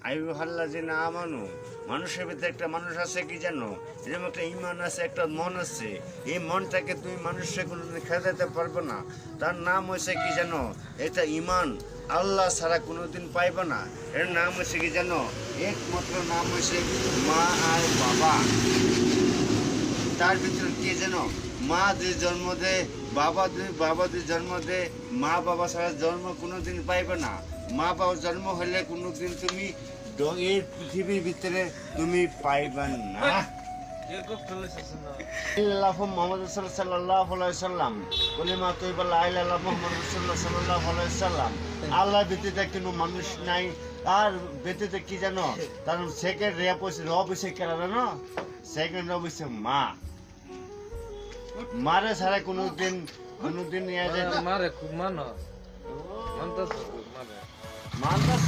আইয়ুহাল্লাযিনা আমানু, মানুষের ভিতরে একটা মানুষ আছে কি জানো, এরকম একটা ইমান আছে, একটা মন আছে। এই মনটাকে তুমি মানুষকে কোনোদিন খেদাতে পারবে না। তার নাম হয়েছে কি জানো, এটা ইমান। আল্লাহ ছাড়া কোনোদিন পাইবে না। এর নাম হয়েছে কি জানো, একমাত্র নাম হয়েছে মা আর বাবা। তার ভিতরে কি জানো, মা যে জন্ম দেয়, বাবা যে জন্ম দেয়, মা বাবা ছাড়া জন্ম কোনোদিন পাইবে না। মা বাবা জন্ম হলে কোনোদিন তুমি এই পৃথিবীর ভিতরে তুমি পাইবে না। মোহাম্মদ সাল্লাল্লাহু আলাইহি সাল্লাম, কলিমা তৈয়বা লা ইলাহা ইল্লাল্লাহ মুহাম্মাদুর রাসূলুল্লাহ সাল্লাল্লাহু আলাইহি সাল্লাম। আল্লাহ ব্যতীত কোনো মানুষ নাই। আর ব্যতীত কি জানো, তার সেকেন্ড রব হইছে কেন জানো, সেকেন্ড রব হইছে মা। মারে ছাড়া কোনোদিন মারে খুব মানো মানতাছ মানতাছ